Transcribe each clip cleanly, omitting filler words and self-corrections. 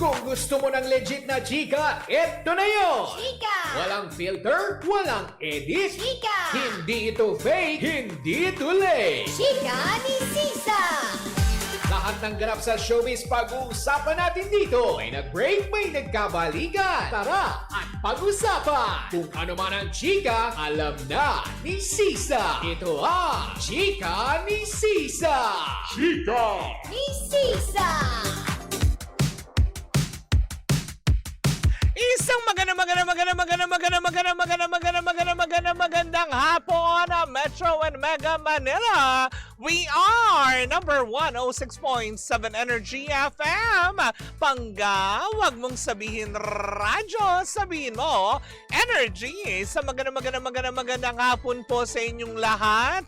Kung gusto mo ng legit na chika, eto na yun! Chika! Walang filter, walang edit. Chika! Hindi ito fake, hindi ito late. Chika ni Sisa! Lahat ng ganap sa showbiz pag-uusapan natin dito. May nag-break, may nagkabalikan. Tara at pag-usapan. Kung ano man ang chika, alam na ni Sisa. Ito ang Chika ni Sisa. Chika! Ni Sisa! Isang magandang hapon, Metro and Mega Manila. We are number 106.7 Energy FM. Pangga, wag mong sabihin radyo, sabihin mo energy. Sa magandang hapon po sa inyong lahat.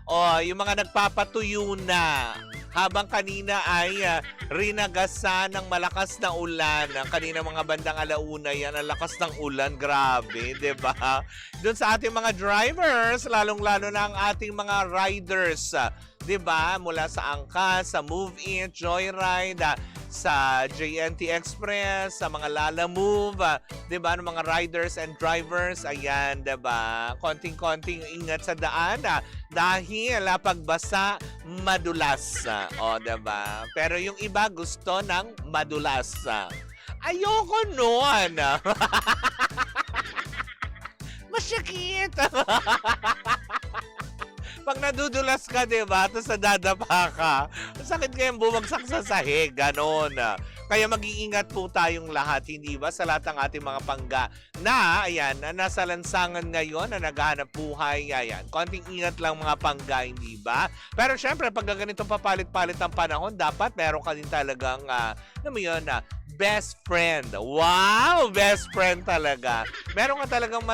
O, yung mga nagpapatuyo na. Habang kanina ay rinagasan ng malakas na ulan. Ang kanina mga bandang alauna yan, ang lakas ng ulan. Grabe, di ba? Doon sa ating mga drivers, lalong-lalo na ang ating mga riders. Di ba? Mula sa Angkas, sa Move It, Joyride, sa JNT Express, sa mga Lala Move, 'di ba, ng mga riders and drivers, ayan, 'di ba? Konting-konting ingat sa daan dahil pagbasa madulas. O, 'di ba? Pero yung iba gusto ng madulas. Ayoko noon. Masyakit. Pag nadudulas ka, diba? Tapos nadadapa ka. Sakit kayang bumagsak sa sahig. Ganon. Kaya mag-iingat po tayong lahat, hindi ba? Sa lahat ng ating mga pangga na, ayan, na nasa lansangan ngayon, na naghahanap buhay, ayan. Konting ingat lang mga pangga, hindi ba? Pero syempre, pag ganito papalit-palit ang panahon, dapat meron ka din talagang, alam mo yun, best friend. Wow! Best friend talaga. Meron ka talagang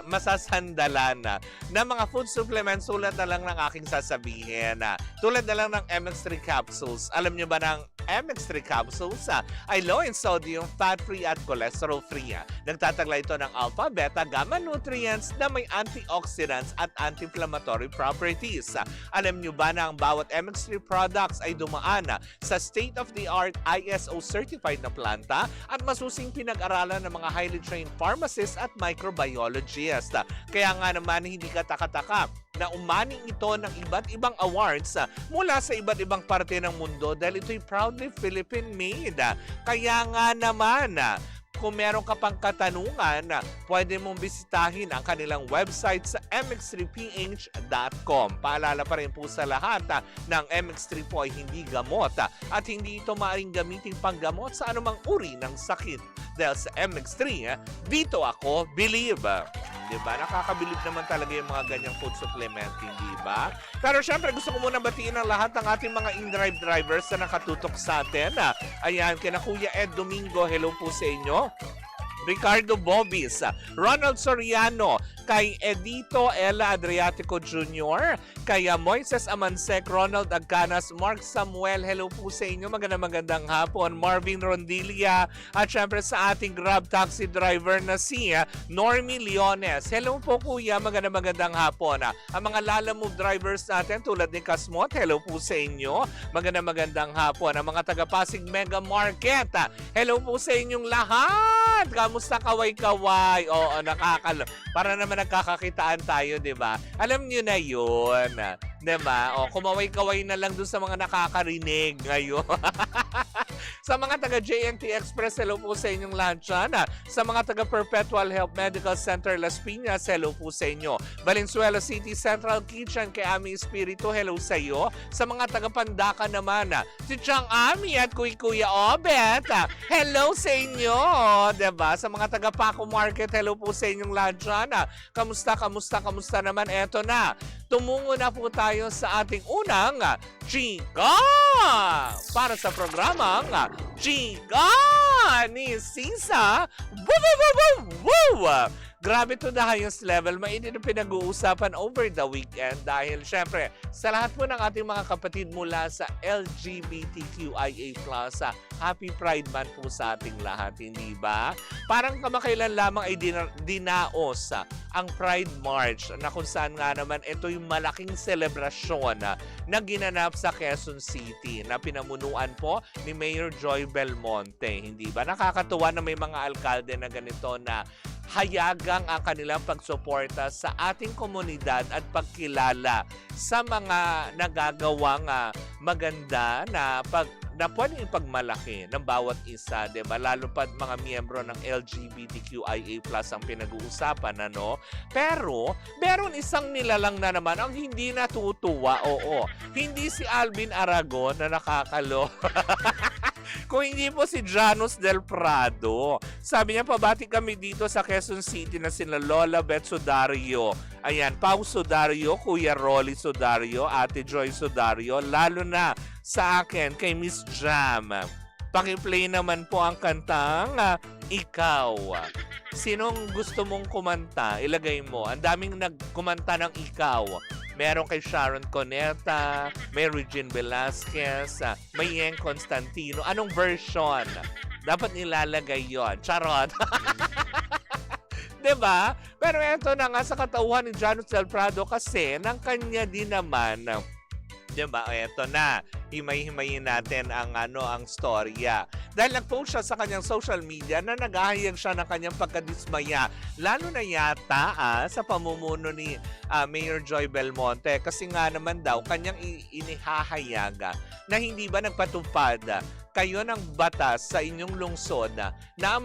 masasandalan na mga food supplements tulad na lang ng aking sasabihin. Tulad na lang ng MX3 capsules. Alam nyo ba ng MX3 capsules ay low in sodium, fat-free at cholesterol-free. Nagtatagla ito ng alpha, beta, gamma nutrients na may antioxidants at anti-inflammatory properties. Alam nyo ba na ang bawat MX3 products ay dumaan sa state-of-the-art ISO certified na planta at masusing pinag-aralan ng mga highly trained pharmacists at microbiologists. Kaya nga naman hindi ka taka-taka na umaning ito ng iba't ibang awards mula sa iba't ibang parte ng mundo dahil ito'y proudly Philippine-made. Kaya nga naman, kung meron ka pang katanungan, pwede mong bisitahin ang kanilang website sa mx3ph.com. Paalala pa rin po sa lahat ng MX3 po ay hindi gamot at hindi ito maaaring gamitin panggamot sa anumang uri ng sakit. Dahil sa MX3, dito ako believe. Diba? Nakakabilib naman talaga yung mga ganyang food supplement, hindi ba? Pero syempre, gusto ko muna batiin ang lahat ng ating mga in-drive drivers na nakatutok sa atin. Ayan, kina Kuya Ed Domingo, hello po sa inyo. Ricardo Bobis, Ronald Soriano, kay Edito Ella Adriatico Jr., kay Moises Amansek, Ronald Agcanas, Mark Samuel, hello po sa inyo, magandang hapon, Marvin Rondilia, at syempre sa ating Grab taxi driver na si Normie Leones, hello po kuya, magandang hapon. Ang mga Lala Move drivers natin tulad ni Kasmot, hello po sa inyo, magandang hapon. Ang mga taga-Pasig Mega Market, hello po sa inyong lahat. Kamusta kaway-kaway? Oo, para naman nagkakakitaan tayo, di ba? Alam nyo na yun. Di ba? O, kumaway-kaway na lang dun sa mga nakakarinig ngayon. Sa mga taga-JNT Express, hello po sa inyong lahat dyan. Sa mga taga-Perpetual Health Medical Center Las Piñas, hello po sa inyo. Valenzuela City Central Kitchen kay Ami Espiritu, hello sa iyo. Sa mga taga-Pandaka naman, si Chang Ami at Kuya Obet, hello sa inyo. Diba? Sa mga taga-Paco Market, hello po sa inyong lahat dyan. Kamusta naman? Eto na. Tumungo na po tayo sa ating unang Chika! Para sa programang Chika ni Sisa. Woo! grabe to the highest level. Mainit na pinag-uusapan over the weekend dahil syempre sa lahat po ng ating mga kapatid mula sa LGBTQIA+, Happy Pride Month po sa ating lahat, hindi ba? Parang kamakailan lamang ay dinaos ang Pride March na kung saan nga naman ito yung malaking selebrasyon na ginanap sa Quezon City na pinamunuan po ni Mayor Joy Belmonte, hindi ba? Nakakatuwa na may mga alkalde na ganito na hayagang ang kanilang pagsuporta sa ating komunidad at pagkilala sa mga nagagawang maganda na pwedeng ipagmalaki ng bawat isa, diba? Lalo pa mga miyembro ng LGBTQIA+ ang pinag-uusapan, ano? Pero, meron isang nilalang na naman ang hindi natutuwa, oo. Hindi si Alvin Aragon na nakakalo. Kung hindi po si Janus Del Prado. Sabi niya, pabati kami dito sa Quezon City na sila Lola Beth Sudario. Ayan, Pau Sudario, Kuya Rolly Sudario, Ate Joy Sudario, lalo na sa akin kay Miss Jam. Pakiplay naman po ang kantang Ikaw. Sinong gusto mong kumanta? Ilagay mo. Ang daming nagkumanta ng Ikaw. Meron kay Sharon Coneta, may Regine Velasquez, may Yeng Constantino. Anong version? Dapat nilalagay yon. Charot. Diba? Pero eto na nga sa katauhan ni Janus Del Prado kasi ng kanya din naman. Diba? Eto na. Himay-himayin natin ang storya. Dahil nag-post siya sa kanyang social media na naghahayag siya ng kanyang pagkadismaya. Lalo na yata sa pamumuno ni Mayor Joy Belmonte. Kasi nga naman daw, kanyang inihahayaga na hindi ba nagpatupad kayo ng batas sa inyong lungsod na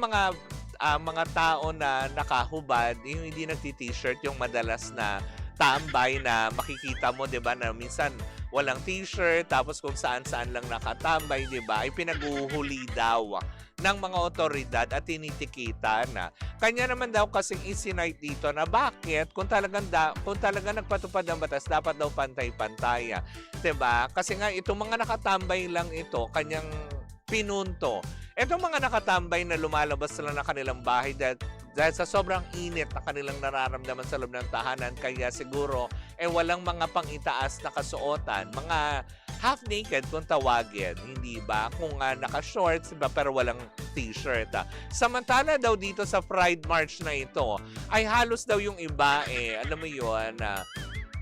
ang mga tao na nakahubad, yung hindi nagti-t-shirt, yung madalas na tambay na makikita mo, 'di ba, na minsan walang t-shirt tapos kung saan-saan lang nakatambay, 'di ba? Ay pinaguhuli daw ng mga otoridad at tinitikita na. Kanya naman daw kasing isinight dito na bakit kung talagang nagpatupad ng batas dapat daw pantay-pantay, 'di ba? Kasi nga itong mga nakatambay lang ito kanyang pinunto. Itong mga nakatambay na lumalabas sila ng kanilang bahay dahil sa sobrang init na kanilang nararamdaman sa loob ng tahanan, kaya siguro walang mga pang-itaas na kasuotan, mga half-naked kung tawagin, hindi ba? Kung naka-shorts, ba, pero walang t-shirt. Samantala daw dito sa Pride March na ito, ay halos daw yung iba, alam mo yun,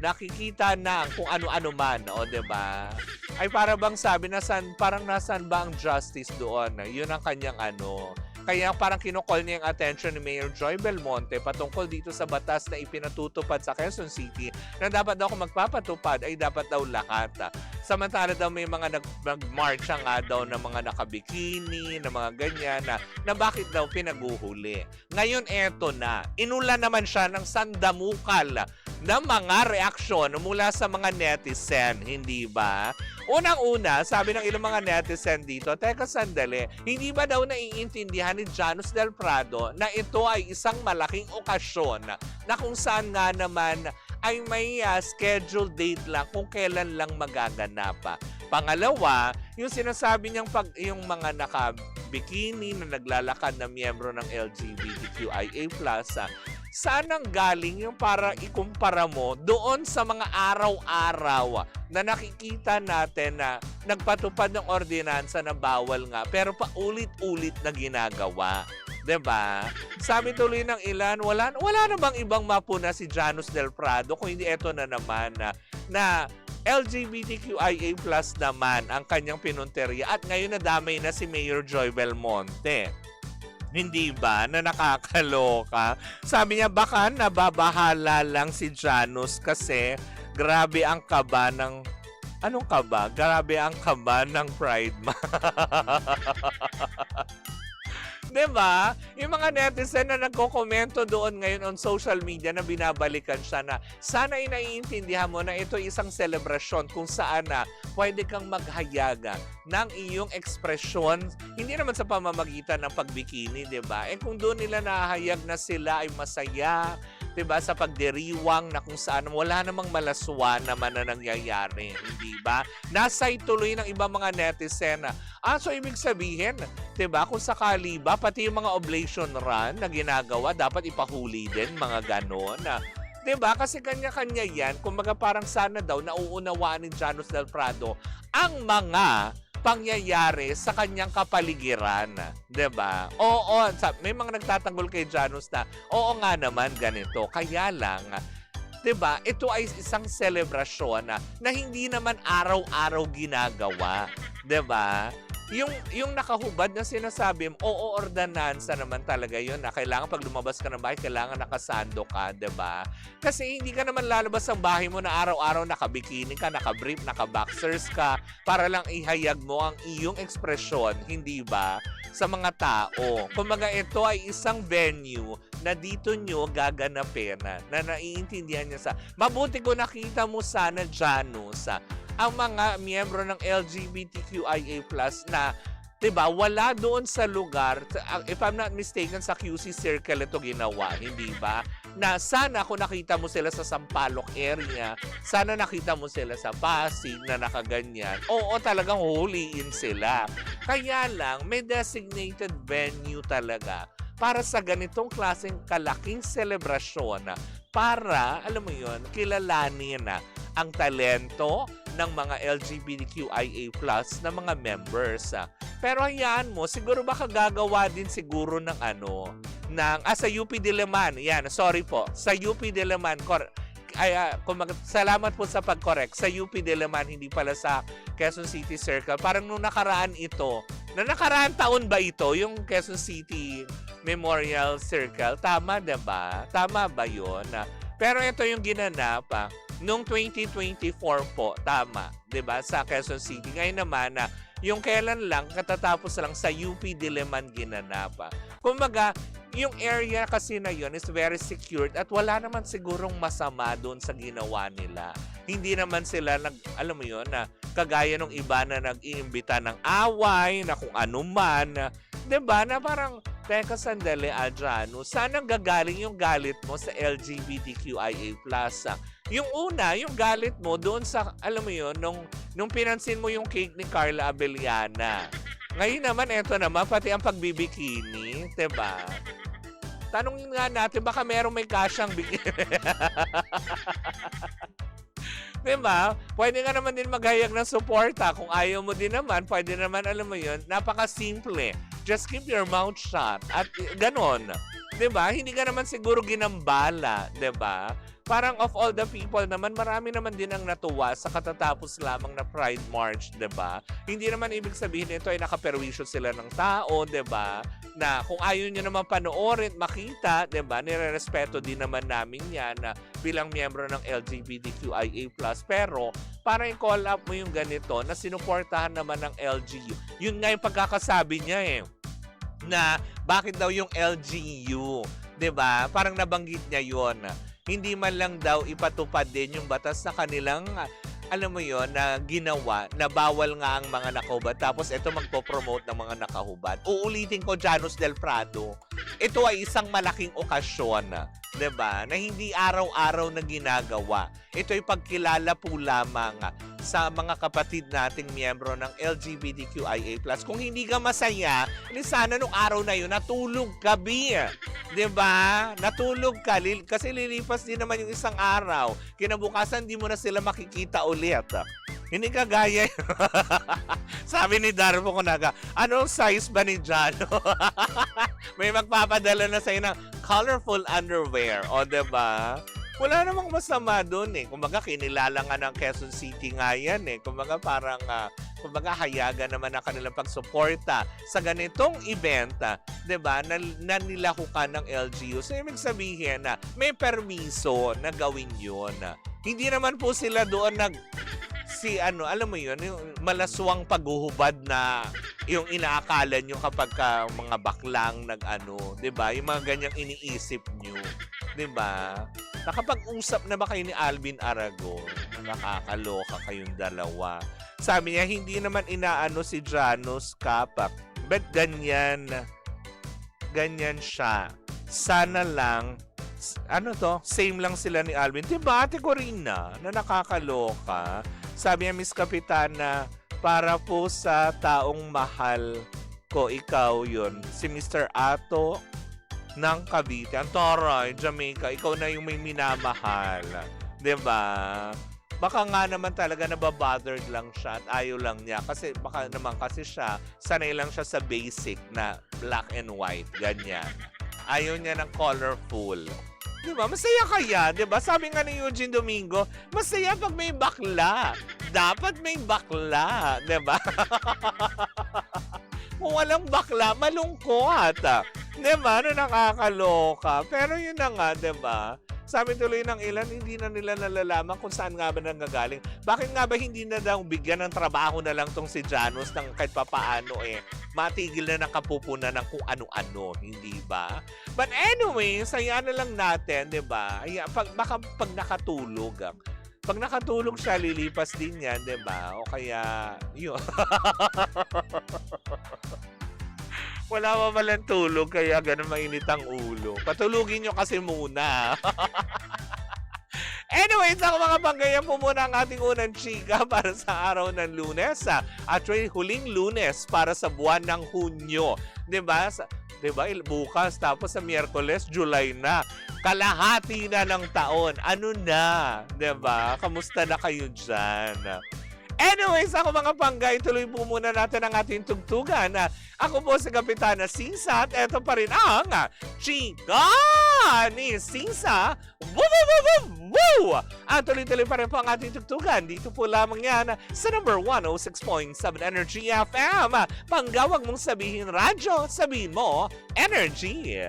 nakikita na kung ano-ano man, o diba? Ay para bang sabi na parang nasan ba ang justice doon? Yun ang kanyang Kaya parang kinukol niya yung attention ni Mayor Joy Belmonte patungkol dito sa batas na ipinatutupad sa Quezon City na dapat daw kung magpapatupad ay dapat daw lahat. Samantala daw may mga nag-march nga daw ng mga nakabikini, na mga ganyan na bakit daw pinaguhuli. Ngayon eto na, inula naman siya ng sandamukal na mga reaksyon mula sa mga netizen, hindi ba? Unang-una, sabi ng ilang mga netizen dito, teka sandali, hindi ba daw naiintindihan ni Janus Del Prado na ito ay isang malaking okasyon na kung saan nga naman ay may scheduled date lang kung kailan lang magaganap. Pangalawa, yung sinasabi niyang yung mga naka-bikini na naglalakad na miyembro ng LGBTQIA+, saan ang galing yung para ikumpara mo doon sa mga araw-araw na nakikita natin na nagpatupad ng ordinansa na bawal nga pero paulit-ulit na ginagawa. 'Di ba? Sabi tuloy ng ilan, wala na bang ibang mapuna si Janus Del Prado kung hindi eto na naman na LGBTQIA+ naman ang kanyang pinunteriya at ngayon nadamay na si Mayor Joy Belmonte. Hindi ba na nakakaloka? Sabi niya baka nababahala lang si Janus kasi grabe ang kaba ng... Anong kaba? Grabe ang kaba ng Pride Month. Diba? Yung mga netizen na nagko-komento doon ngayon on social media na binabalikan siya na sana ay naiintindihan mo na ito isang selebrasyon kung saan pwede kang maghayaga ng iyong ekspresyon, hindi naman sa pamamagitan ng pagbikini, diba? Kung doon nila nahayag na sila ay masaya, 'Diba, sa pagdiriwang na kung saan wala namang malaswa naman na nangyayari, hindi ba? Nasa ituloy ng ibang mga netizen na, so ibig sabihin, 'diba, kung sakali ba, pati yung mga oblation run na ginagawa, dapat ipahuli din, mga ganon. 'Diba, kasi kanya-kanya yan, kumbaga parang sana daw nauunawaan ni Janus Del Prado ang mga pangyayari sa kanyang kapaligiran, 'di ba? Oo, may mga nagtatanggol kay Janus na, oo nga naman ganito. Kaya lang, 'di ba? Ito ay isang selebrasyon na hindi naman araw-araw ginagawa, 'di ba? Yung nakahubad na sinasabi mo, oo, ordinansa naman talaga yun na kailangan pag lumabas ka ng bahay, kailangan nakasando ka, 'di ba? Kasi hindi ka naman lalabas ng bahay mo na araw-araw nakabikini ka, nakabrief, nakaboxers ka, para lang ihayag mo ang iyong ekspresyon, hindi ba? Sa mga tao. Kumbaga ito ay isang venue na dito nyo gaganapin na naiintindihan niya sa mabuti ko nakita mo sana, Janus, ang mga miyembro ng LGBTQIA+ na 'di ba, wala doon sa lugar, if I'm not mistaken sa QC Circle ito ginawa, hindi ba? Na sana kung nakita mo sila sa Sampaloc area, sana nakita mo sila sa Pasig na nakaganyan. Oo, talagang huliin sila. Kaya lang, may designated venue talaga para sa ganitong klaseng kalaking selebrasyon para, alam mo yun, kilalanin ang talento ng mga LGBTQIA+ na mga members. Pero hayaan mo, siguro baka gagawa din siguro ng sa UP Diliman. Yan, sorry po. Sa UP Diliman, salamat po sa pag-correct. Sa UP Diliman, hindi pala sa Quezon City Circle. Parang nung nakaraan ito, nakaraan taon ba ito, yung Quezon City Memorial Circle? Tama, diba? Tama ba yun? Pero ito yung ginanap, noong 2024 po, tama, 'di ba, sa Quezon City. Ngayon naman yung kailan lang katatapos lang sa UP Diliman ginanap. Kumbaga, yung area kasi na yun is very secured at wala naman sigurong masama doon sa ginawa nila. Hindi naman sila alam mo yun, na kagaya ng iba na nag-iimbita ng away, na kung ano man, 'di ba, na parang teka sandali, Janus, sana gagaling yung galit mo sa LGBTQIA+. Yung una, yung galit mo doon sa, alam mo yun, nung pinansin mo yung cake ni Carla Abellana. Ngayon naman, eto naman, pati ang pagbibikini, 'di ba? Tanungin nga natin, baka merong may kasyang bikini. Diba? Pwede nga naman din maghayag ng suporta. Kung ayaw mo din naman, pwede naman, alam mo yun, napaka-simple. Just keep your mouth shut. At ganon. Diba? Hindi ka naman siguro ginambala. Diba? Parang of all the people naman, marami naman din ang natuwa sa katatapos lamang na Pride March, 'di ba? Hindi naman ibig sabihin ito ay nakaperwisyo sila ng tao, 'di ba? Na kung ayaw nyo naman panoorin, makita, 'di ba? Nirerespeto din naman namin 'yan bilang miyembro ng LGBTQIA+. Pero para i-call up mo yung ganito na sinuportahan naman ng LGU. Yun nga yung pagkakasabi niya na bakit daw yung LGU, 'di ba? Parang nabanggit niya 'yon. Hindi man lang daw ipatupad din yung batas na kanilang, alam mo yon, na ginawa na bawal nga ang mga nakahubad. Tapos ito magpo-promote ng mga nakahubad. Uulitin ko, Janus Del Prado, ito ay isang malaking okasyon, 'di ba? Na hindi araw-araw na ginagawa. Ito ay pagkilala po lamang sa mga kapatid nating miyembro ng LGBTQIA+. Kung hindi ka masaya, sana nung araw na yun, natulog ka, di ba? Natulog ka, kasi lilipas din naman yung isang araw. Kinabukasan, di mo na sila makikita ulit. Hindi ka gaya. Sabi ni Darbo Kunaga, anong size ba ni Jano? May magpapadala na sa'yo ng colorful underwear. O, diba? Wala namang masama doon Kumbaga, kinilala nga ng Quezon City nga yan Kumbaga, parang, kumbaga, hayagan naman ang kanilang pagsuporta sa ganitong event, diba, na nilahukan ng LGU. So, ibig sabihin na may permiso na gawin yun. Hindi naman po sila doon alam mo yun, yung malaswang paghuhubad na yung inaakala nyo kapag mga baklang diba? Yung mga ganyang iniisip nyo. Diba? Nakapag-usap na ba kayo ni Alvin Aragon? Nakakaloka kayong dalawa. Sabi niya, hindi naman inaano si Janus Kapak. But ganyan siya. Sana lang Same lang sila ni Alvin. Diba, Ate Corina, na nakakaloka? Sabi niya, Miss Kapitana, para po sa taong mahal ko, ikaw yun. Si Mr. Ato ng Cavite. Ang taray, Jamaica, ikaw na yung may minamahal. Diba? Baka nga naman talaga nababothered lang siya at ayaw lang niya. Kasi baka naman kasi siya, sanay lang siya sa basic na black and white. Ganyan. Ayaw niya ng colorful. Diba? Masaya kaya, diba? Sabi nga ni Eugene Domingo, masaya pag may bakla. Dapat may bakla, diba? Kung walang bakla, malungkot. Diba? Nakakaloka. Pero yun na nga, diba? Sabi tuloy ng ilan, hindi na nila nalalaman kung saan nga ba nanggagaling. Bakit nga ba hindi na daw bigyan ng trabaho na lang tong si Janus ng kahit papaano matigil na ng kapupunan ng kung ano-ano, hindi ba? But anyway, saya na lang natin, di ba? Pag nakatulog, pag nakatulog siya, lilipas din yan, di ba? O kaya, yun. Wala pa palang tulog, kaya ganun mainit ang ulo. Patulugin nyo kasi muna. Anyways, ako mga panggaya po muna ang ating unang chika para sa araw ng Lunes. At huling Lunes para sa buwan ng Hunyo. Diba? Diba? Bukas, tapos sa Miyerkules, July na. Kalahati na ng taon. Ano na? Diba? Kamusta na kayo dyan? Anyways, ako mga panggay, tuloy po muna natin ang ating tugtugan. Ako po si Kapitana Sisa at eto pa rin ang Chika ni Sisa. Woo, woo, woo, woo, woo! At tuloy-tuloy pa rin po ang ating tugtugan. Dito po lamang yan sa number 106.7 Energy FM. Panggawag mong sabihin radyo, sabihin mo Energy.